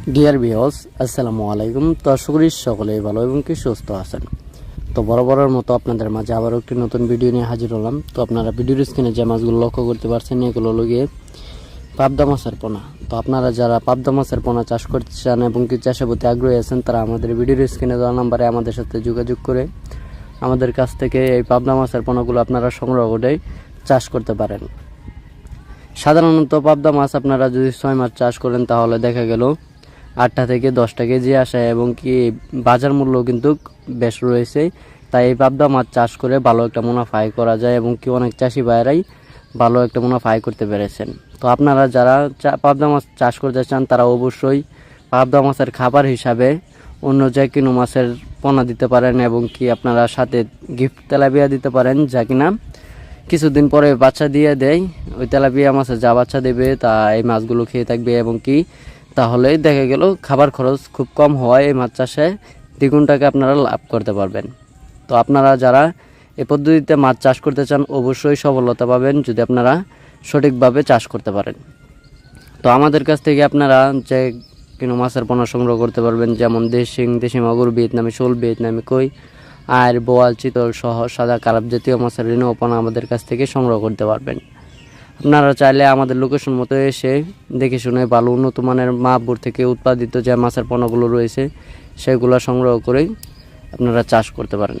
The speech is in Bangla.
ডিয়ার ভিউয়ার্স, আসসালামু আলাইকুম। তো আশা করি সকলেই ভালো এবং কি সুস্থ আছেন। তো বরাবরের মতো আপনাদের মাঝে আবারও একটি নতুন ভিডিও নিয়ে হাজির হলাম। তো আপনারা ভিডিওর স্ক্রিনে যে মাছগুলো লক্ষ্য করতে পারছেন এগুলো হলো গিয়ে পাবদা মাছের পোনা। তো আপনারা যারা পাবদা মাছের পোনা চাষ করতে চান এবং কি চাষের প্রতি আগ্রহী আছেন তারা আমাদের ভিডিওর স্ক্রিনে দেওয়া নাম্বারে আমাদের সাথে যোগাযোগ করে আমাদের কাছ থেকে এই পাবদা মাছের পোনাগুলো আপনারা সংগ্রহ করে চাষ করতে পারেন। সাধারণত পাবদা মাছ আপনারা যদি 6 মাস চাষ করেন তাহলে দেখা গেল 8টা থেকে 10টা কেজি আসে এবং কি বাজার মূল্য কিন্তু বেশ রয়েছে। তাই এই পাবদা মাছ চাষ করে ভালো একটা মুনাফা আয় করা যায় এবং কি অনেক চাষি ভাইয়েরাই ভালো একটা মুনাফা আয় করতে পেরেছেন। তো আপনারা যারা পাবদা মাছ চাষ করতে চান তারা অবশ্যই পাবদা মাছের খাবার হিসাবে অন্য যে কোনো মাছের পোনা দিতে পারেন এবং কি আপনারা সাথে গিফট তেলাপিয়া দিতে পারেন, যা কিনা কিছুদিন পরে বাচ্চা দিয়ে দেয়। ওই তেলাপিয়া মাছের যা বাচ্চা দেবে তা এই মাছগুলো খেয়ে থাকবে এবং কি তাহলে দেখা গেল খাবার খরচ খুব কম হওয়ায় এই মাছ চাষে দ্বিগুণ টাকা আপনারা লাভ করতে পারবেন। তো আপনারা যারা এই পদ্ধতিতে মাছ চাষ করতে চান অবশ্যই সফলতা পাবেন যদি আপনারা সঠিকভাবে চাষ করতে পারেন। তো আমাদের কাছ থেকে আপনারা যে কোনো মাছের পোনা সংগ্রহ করতে পারবেন, যেমন দেশি দেশি মাগুর, ভিয়েতনামি শোল, ভিয়েতনামি কই, আর বোয়াল, চিতল সহ সাদা কারাপ জাতীয় মাছের রেণু পোনা আমাদের কাছ থেকে সংগ্রহ করতে পারবেন। আপনারা চাইলে আমাদের লোকেশন মতো এসে দেখে শুনে ভালো উন্নত মানের মাহবুর থেকে উৎপাদিত যে মাছের পোনাগুলো রয়েছে সেগুলো সংগ্রহ করেই আপনারা চাষ করতে পারেন।